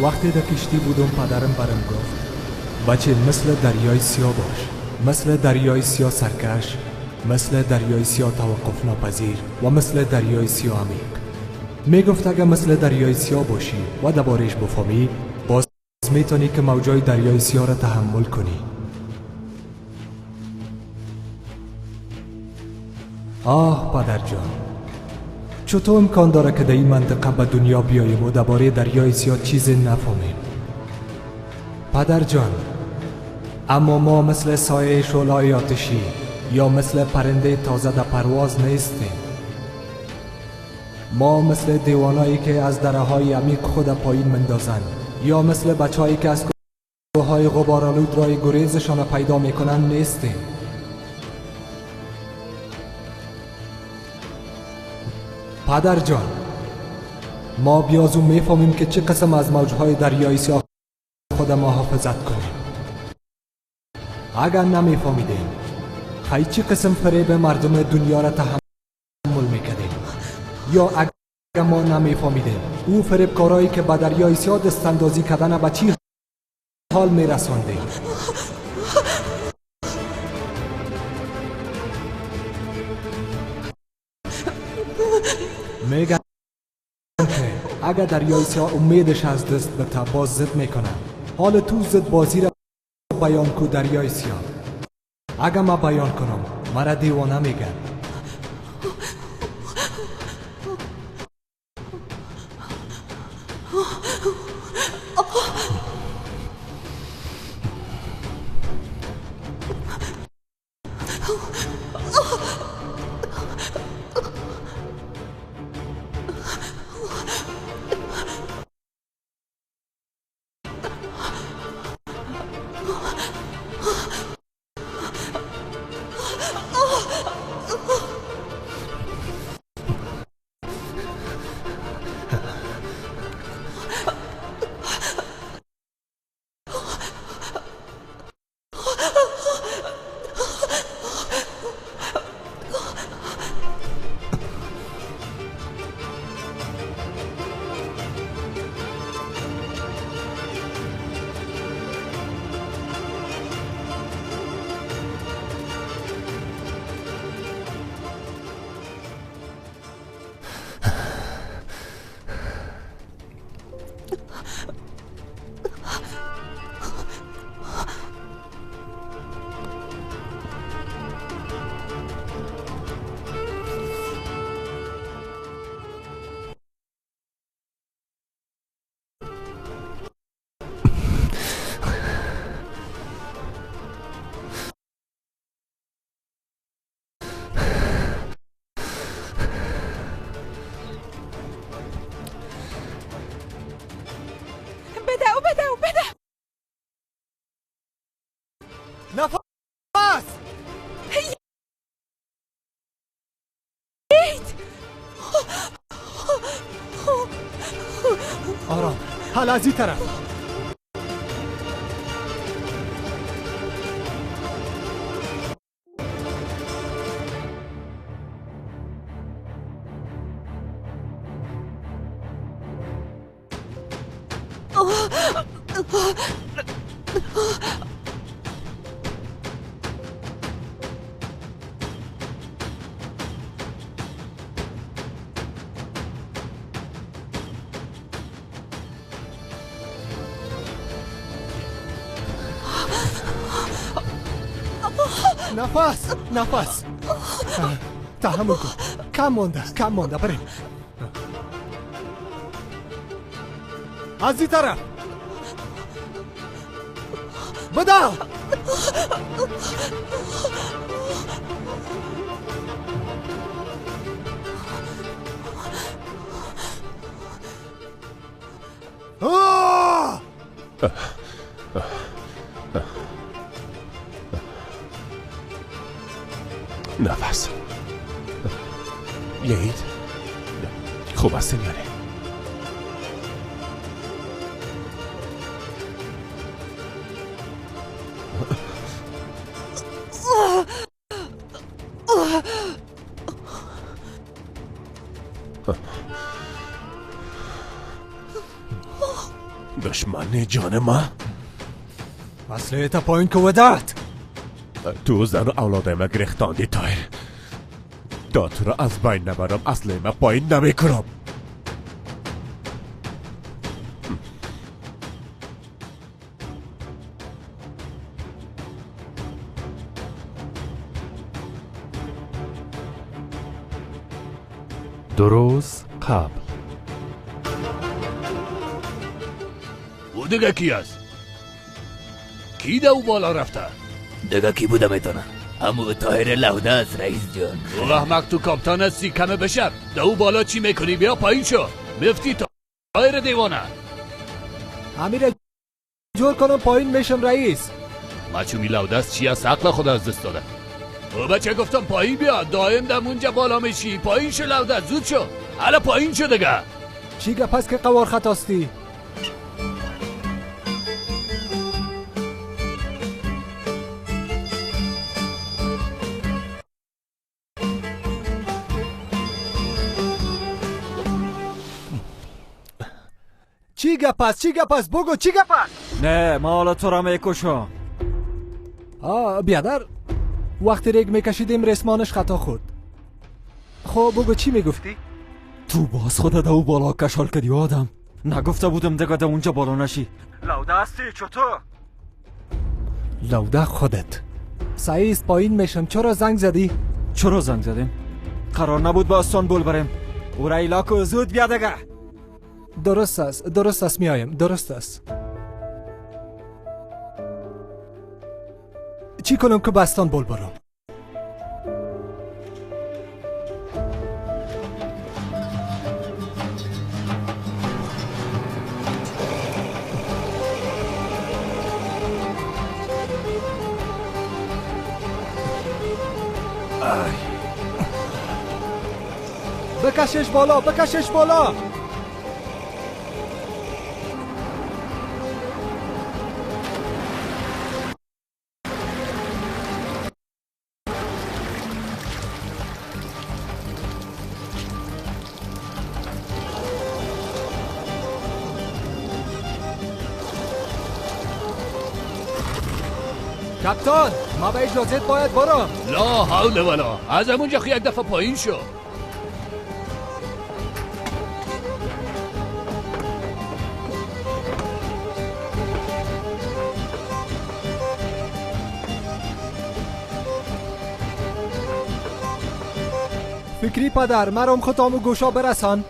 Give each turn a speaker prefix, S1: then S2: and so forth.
S1: وقتی در کشتی بودم پدرم برم گفت بچه مثل دریای سیاه باش، مثل دریای سیاه سرکش، مثل دریای سیاه توقف ناپذیر و مثل دریای سیاه عمیق. میگفت اگه مثل دریای سیاه باشی و دربارش بفهمی باز میتونی که موجای دریای سیاه را تحمل کنی. آه پدر جان، چطور امکان داره که در این منطقه به دنیا بیاییم و درباره دریای سیاه چیزی نفهمیم؟ پدر جان، اما ما مثل سایه شعله‌های آتشی یا مثل پرنده تازه در پرواز نیستیم. ما مثل دیوانایی که از دره‌های عمیق خود پایین مندازن یا مثل بچه‌هایی که از کوه‌های غبارآلود راه گریزشان پیدا میکنن نیستیم. پدر جان، ما بیازو میفهمیم که چه قسم از موجهای دریای سیاه خود محافظت کنیم. اگر نمیفهمیدیم خیلی چه قسم فریب مردم دنیا را تحمل میکردیم، یا اگر ما نمیفهمیدیم او فریب کارایی که به دریای سیاه دستاندازی کردن به چی حال میرساندیم. میگن که اگر دریای سیاه امیدش از دست بته باز زد میکنه. حال تو زد بازی را بیان کو دریای سیاه. اگر ما بیان کنم مرا دیوانه میگن. نفس! آرام، حالا از این طرف. نفس تحمل کن. کم مونده بریم. از این طرف بدا.
S2: نفس یهید خوب است میاره. دشمن جان ما؟
S1: مسئله تا پایین که ودت
S2: تو زن و اولاده ما گرختاندی تایر. تا تو را از بین نبرم اصله ما پایین نمیکنم.
S3: دو روز قبل.
S4: او دیگه کی است؟ کی ده او بالا رفته؟
S5: دیگه کی بوده میتونه؟ همو طاهر لوده است رئیس جان.
S4: تو احمق تو کاپتان هستی کمه بشر. ده او بالا چی میکنی؟ بیا پایین شو. مفتی طاهر دیوانه.
S1: امیر جور کنم پایین میشم رئیس.
S4: مچومی لوده است چی از عقل خود از دست داده؟ او بچه گفتم پایین بیا. دائم دمونجا بالا میشی. پایین شو لوده زود شو. حالا پایین شو دیگه.
S1: چی گپ است که قوار خطاستی؟ چی گپ است بگو چی گپ است؟
S3: نه ما حالا تو را میکشم.
S1: بیادر وقتی ریگ میکشیدیم رسمانش خطا خورد. خب بگو چی میگفتی؟
S3: تو باز خودت دو بالا کشال کردی آدم. نگفته بودم دیگه ده اونجا بالا نشی. لوده هستی چطور؟
S1: لوده خودت سعیست پایین میشم. چرا زنگ زدی؟
S3: چرا زنگ زدیم؟ قرار نبود با استانبول بریم. او را ایلاکو زود بیا دیگه.
S1: درست است میایم. درست است. چی کنم که به استانبول برم؟ بکشش بالا. کپتان ما به اجازت باید برم.
S4: لا حول ولا. از همونجا یک دفعه پایین شو.
S1: فکری پدر مرام خطامو گوشا برسان.